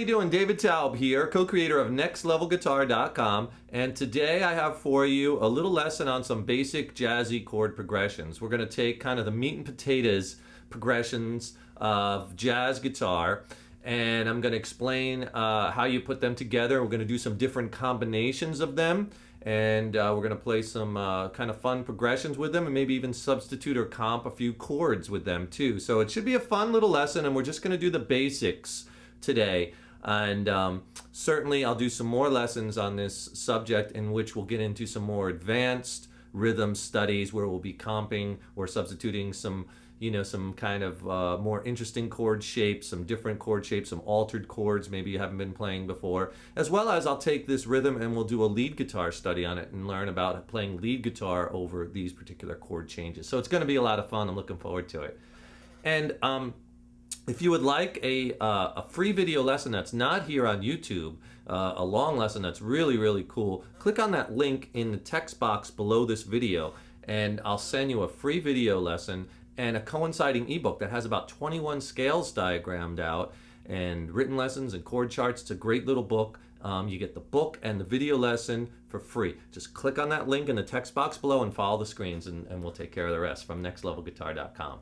doing? David Taub here, co-creator of nextlevelguitar.com, and today I have for you a little lesson on some basic jazzy chord progressions. We're going to take kind of the meat and potatoes progressions of jazz guitar, and I'm going to explain how you put them together. We're going to do some different combinations of them, and we're going to play some kind of fun progressions with them, and maybe even substitute or comp a few chords with them too. So it should be a fun little lesson, and we're just going to do the basics today. And certainly I'll do some more lessons on this subject in which we'll get into some more advanced rhythm studies where we'll be comping or substituting some some kind of more interesting chord shapes, some different chord shapes, some altered chords maybe you haven't been playing before, as well as I'll take this rhythm and we'll do a lead guitar study on it and learn about playing lead guitar over these particular chord changes. So it's going to be a lot of fun. I'm looking forward to it. And if you would like a free video lesson that's not here on YouTube, a long lesson that's really cool, click on that link in the text box below this video and I'll send you a free video lesson and a coinciding ebook that has about 21 scales diagrammed out and written lessons and chord charts. It's a great little book. You get the book and the video lesson for free. Just click on that link in the text box below and follow the screens and we'll take care of the rest from nextlevelguitar.com.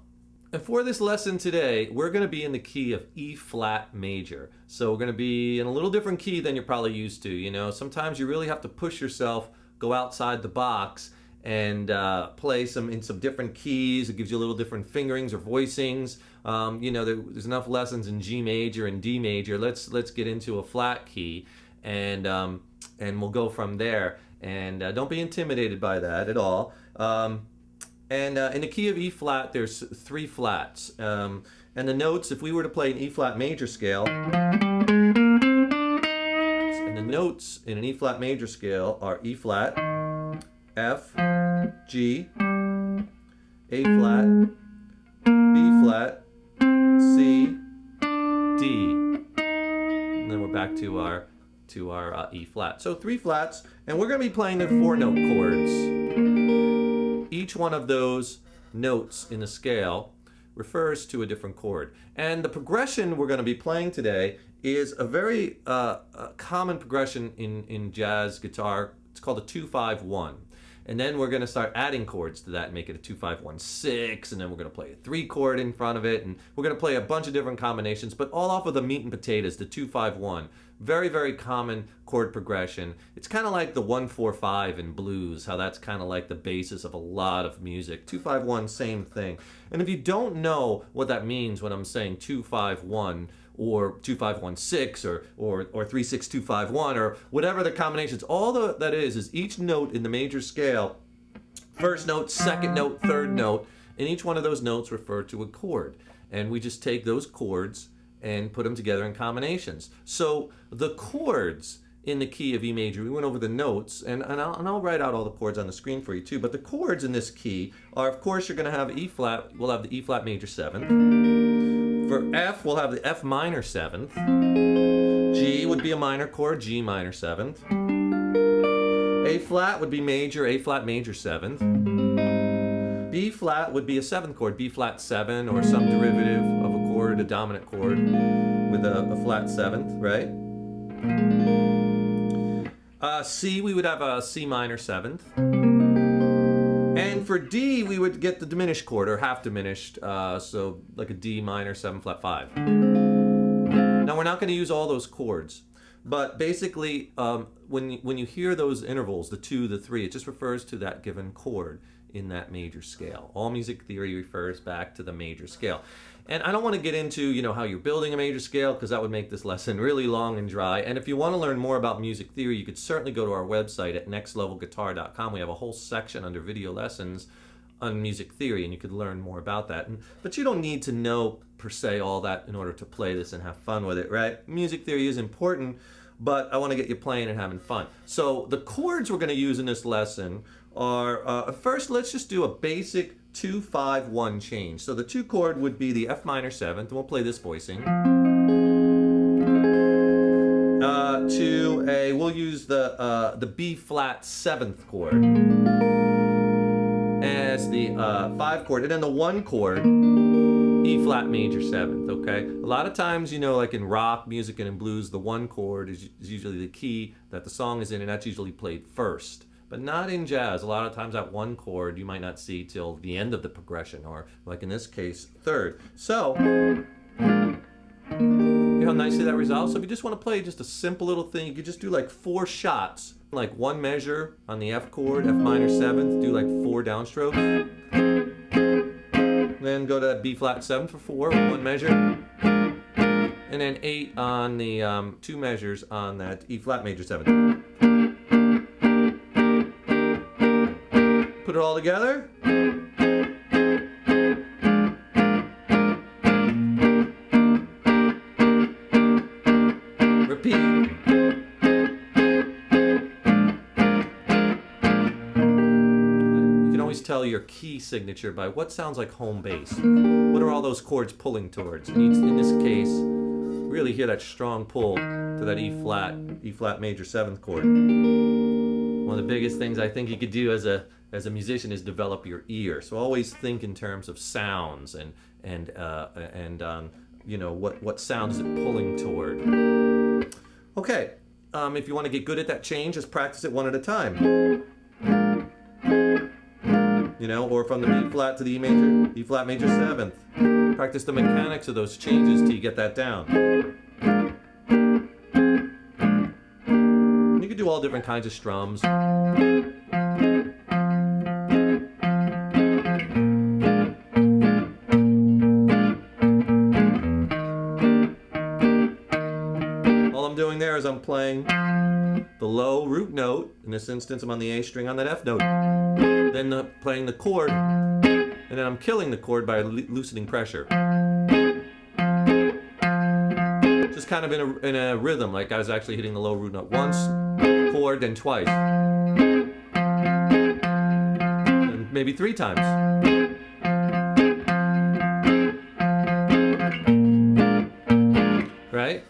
And for this lesson today, we're going to be in the key of E flat major. So we're going to be in a little different key than you're probably used to. Sometimes you really have to push yourself, go outside the box, and play in some different keys. It gives you a little different fingerings or voicings. There's enough lessons in G major and D major. Let's get into a flat key, and we'll go from there. And don't be intimidated by that at all. And in the key of E flat, there's 3 flats. And the notes, if we were to play an E flat major scale, and the notes in an E flat major scale are E flat, F, G, A flat, B flat, C, D. And then we're back to our E flat. So 3 flats, and we're going to be playing the 4-note chords. Each one of those notes in the scale refers to a different chord. And the progression we're going to be playing today is a very common progression in jazz guitar. It's called a 2-5-1. And then we're going to start adding chords to that and make it a 2-5-1-6, and then we're going to play a 3 chord in front of it, and we're going to play a bunch of different combinations, but all off of the meat and potatoes, the 2-5-1. Very common chord progression. It's kind of like the 1-4-5 in blues, how that's kind of like the basis of a lot of music. 2-5-1, same thing. And if you don't know what that means when I'm saying 2-5-1, or 2-5-1-6 or 3-6-2-5-1 or whatever the combinations, all that is each note in the major scale, first note, second note, third note, and each one of those notes refer to a chord. And we just take those chords and put them together in combinations. So the chords in the key of E major, we went over the notes, and I'll write out all the chords on the screen for you too, but the chords in this key are, of course, you're going to have E flat, we'll have the E flat major 7th. For F, we'll have the F minor 7th. G would be a minor chord, G minor 7th. A flat would be major, A flat major 7th. B flat would be a 7th chord, B flat 7, or some derivative of a chord, a dominant chord with a flat 7th, right? C, we would have a C minor 7th. And for D, we would get the diminished chord, or half diminished, so like a D minor 7 flat 5. Now we're not going to use all those chords, but basically when you hear those intervals, the 2, the 3, it just refers to that given chord in that major scale. All music theory refers back to the major scale. And I don't want to get into how you're building a major scale, because that would make this lesson really long and dry. And if you want to learn more about music theory, you could certainly go to our website at nextlevelguitar.com. We have a whole section under video lessons on music theory, and you could learn more about that. But you don't need to know per se all that in order to play this and have fun with it, right? Music theory is important, but I want to get you playing and having fun. So the chords we're going to use in this lesson are, first let's just do a basic 2-5-1 change. So the 2 chord would be the F minor 7th, and we'll play this voicing. We'll use the B flat 7th chord as the 5 chord, and then the 1 chord E flat major 7th, okay? A lot of times, you know, like in rock music and in blues, the 1 chord is usually the key that the song is in, and that's usually played first. But not in jazz. A lot of times that 1 chord you might not see till the end of the progression, or like in this case, 3rd. So, you know how nicely that resolves? So if you just want to play just a simple little thing, you could just do like 4 shots. Like 1 measure on the F chord, F minor 7th, do like 4 downstrokes. Then go to B flat 7 for 4, 1 measure. And then 8 on the 2 measures on that E flat major 7th. Put it all together. Repeat. Tell your key signature by what sounds like home bass. What are all those chords pulling towards? And in this case, really hear that strong pull to that E flat major 7th chord. One of the biggest things I think you could do as a musician is develop your ear. So always think in terms of sounds and you know, what sound is it pulling toward. Okay, if you want to get good at that change, just practice it one at a time. You know, or from the B flat to the E flat major 7th. Practice the mechanics of those changes till you get that down. You can do all different kinds of strums. All I'm doing there is I'm playing the low root note. In this instance, I'm on the A string on that F note. Then playing the chord, and then I'm killing the chord by loosening pressure. Just kind of in a rhythm, like I was actually hitting the low root note once, chord, then twice. And maybe 3 times. Right?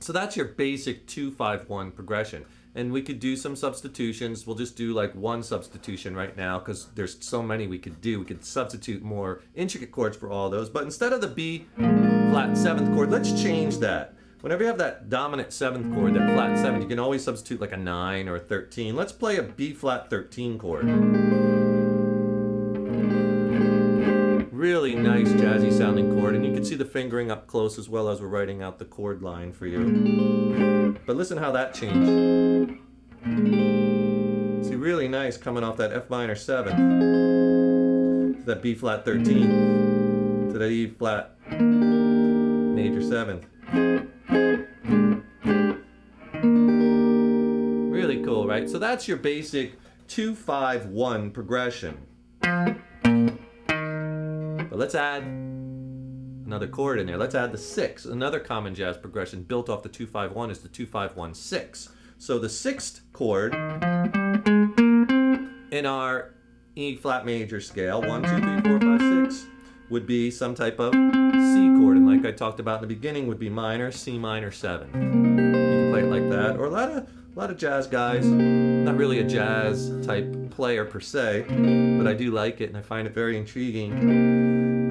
So that's your basic 2-5-1 progression. And we could do some substitutions. We'll just do like 1 substitution right now because there's so many we could do. We could substitute more intricate chords for all those. But instead of the B flat 7th chord, let's change that. Whenever you have that dominant 7th chord, that flat 7, you can always substitute like a 9 or a 13. Let's play a B flat 13 chord. Really nice jazzy sounding chord, and you can see the fingering up close as well as we're writing out the chord line for you. But listen how that changed. See, really nice coming off that F minor 7 to that B flat 13 to that E flat major 7th. Really cool, right? So that's your basic 2-5-1 progression. But let's add another chord in there. Let's add the 6. Another common jazz progression built off the 2-5-1 is the 2-5-1-6. So the 6th chord in our E flat major scale, 1, 2, 3, 4, 5, 6, would be some type of C chord. And like I talked about in the beginning, would be minor, C minor 7. You can play it like that. Or a lot of jazz guys, not really a jazz type player per se, but I do like it and I find it very intriguing.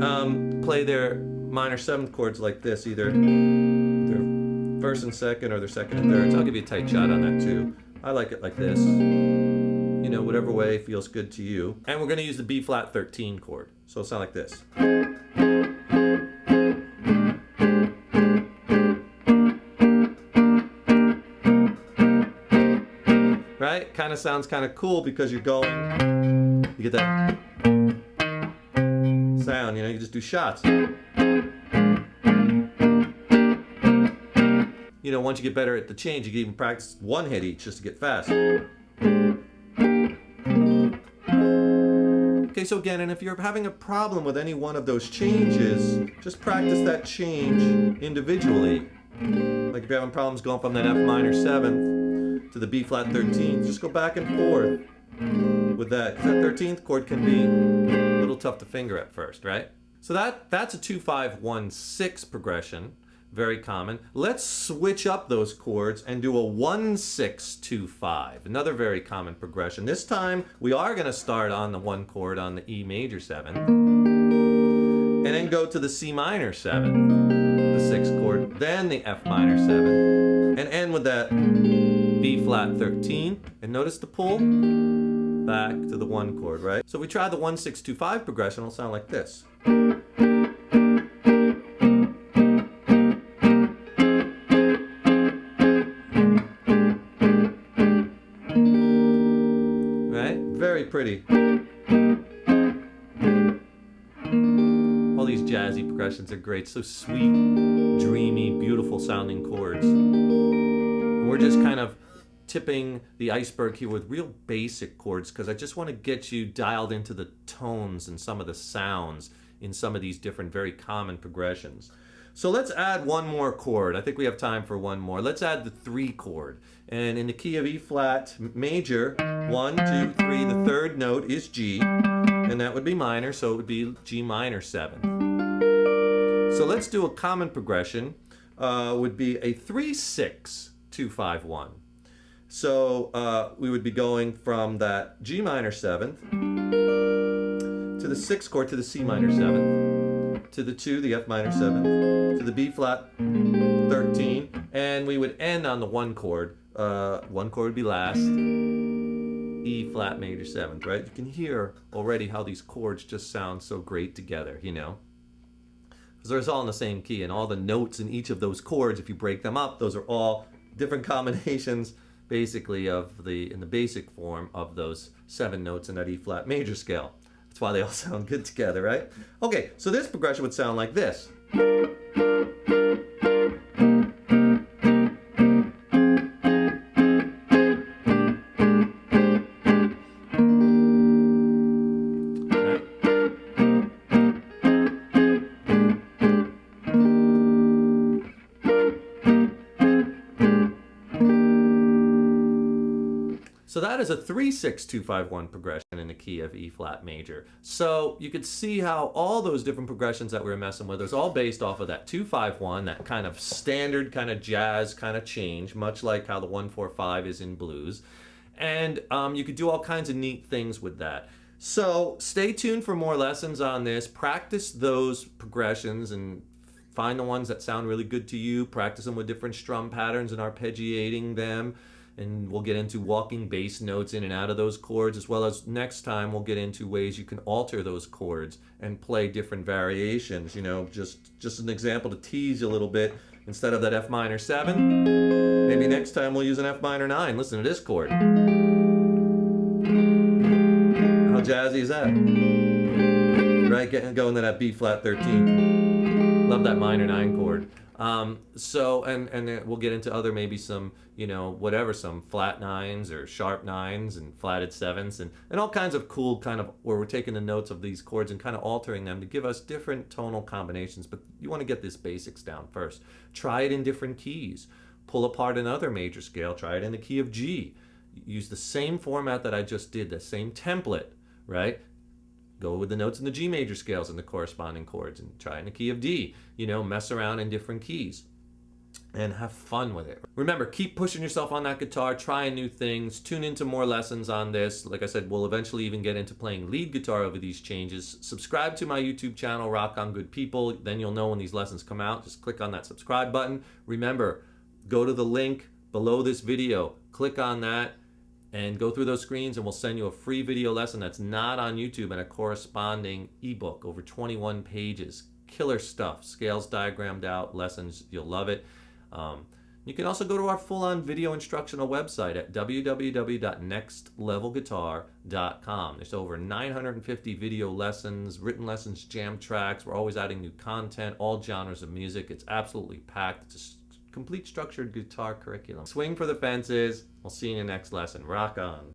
Play their minor 7th chords like this, either their 1st and 2nd or their 2nd and 3rd. So I'll give you a tight shot on that too. I like it like this. You know, whatever way feels good to you. And we're going to use the B flat 13 chord. So it'll sound like this. Right? Kind of sounds kind of cool because you're going, you get that sound, you know, you just do shots. You know, once you get better at the change, you can even practice 1 hit each just to get fast. Okay, so again, and if you're having a problem with any one of those changes, just practice that change individually. Like if you're having problems going from that F minor 7th to the B flat 13th, just go back and forth with that, because that 13th chord can be a little tough to finger at first, right? So that's a 2-5-1-6 progression, very common. Let's switch up those chords and do a 1-6-2-5, another very common progression. This time we are going to start on the 1 chord on the E major 7. then go to the C minor 7th, the 6th chord, then the F minor 7th, and end with that B flat 13. And notice the pull back to the 1 chord, right? So if we try the 1 6 2 5 progression, it'll sound like this. Right? Very pretty. All these jazzy progressions are great. So sweet, dreamy, beautiful sounding chords. And we're just kind of tipping the iceberg here with real basic chords because I just want to get you dialed into the tones and some of the sounds in some of these different very common progressions. So let's add one more chord. I think we have time for one more. Let's add the 3 chord. And in the key of E flat major, 1, 2, 3, the 3rd note is G, and that would be minor, so it would be G minor 7th. So let's do a common progression, would be a 3 6 2 5 1. So we would be going from that G minor 7th to the 6th chord to the C minor 7th, to the 2, the F minor 7th, to the B flat 13, and we would end on the 1 chord. 1 chord would be last, E flat major 7th, right? You can hear already how these chords just sound so great together, you know? Because they're all in the same key, and all the notes in each of those chords, if you break them up, those are all different combinations basically in the basic form of those 7 notes in that E flat major scale. That's why they all sound good together, right? Okay, so this progression would sound like this. So that is a 3 6 2 5 1 progression in the key of E flat major. So you could see how all those different progressions that we were messing with is all based off of that 2 5 1, that kind of standard kind of jazz kind of change, much like how the 1 4 5 is in blues. And you could do all kinds of neat things with that. So stay tuned for more lessons on this. Practice those progressions and find the ones that sound really good to you. Practice them with different strum patterns and arpeggiating them. And we'll get into walking bass notes in and out of those chords, as well as next time we'll get into ways you can alter those chords and play different variations. You know, just an example to tease you a little bit. Instead of that F minor 7, maybe next time we'll use an F minor 9. Listen to this chord. How jazzy is that? Right, going to that B flat 13. Love that minor 9 chord. So then we'll get into other, maybe some, you know, whatever, some flat 9s or sharp 9s and flatted 7s and all kinds of cool kind of, where we're taking the notes of these chords and kind of altering them to give us different tonal combinations. But you want to get this basics down first. Try it in different keys. Pull apart another major scale. Try it in the key of G. Use the same format that I just did, the same template, right? Go with the notes in the G major scales and the corresponding chords and try in the key of D. You know, mess around in different keys and have fun with it. Remember, keep pushing yourself on that guitar, trying new things, tune into more lessons on this. Like I said, we'll eventually even get into playing lead guitar over these changes. Subscribe to my YouTube channel, Rock On Good People. Then you'll know when these lessons come out. Just click on that subscribe button. Remember, go to the link below this video, click on that, and go through those screens, and we'll send you a free video lesson that's not on YouTube and a corresponding ebook, over 21 pages. Killer stuff, scales diagrammed out, lessons, you'll love it. You can also go to our full-on video instructional website at www.nextlevelguitar.com. There's over 950 video lessons, written lessons, jam tracks. We're always adding new content, all genres of music. It's absolutely packed. It's a complete structured guitar curriculum. Swing for the fences. We'll see you in the next lesson. Rock on.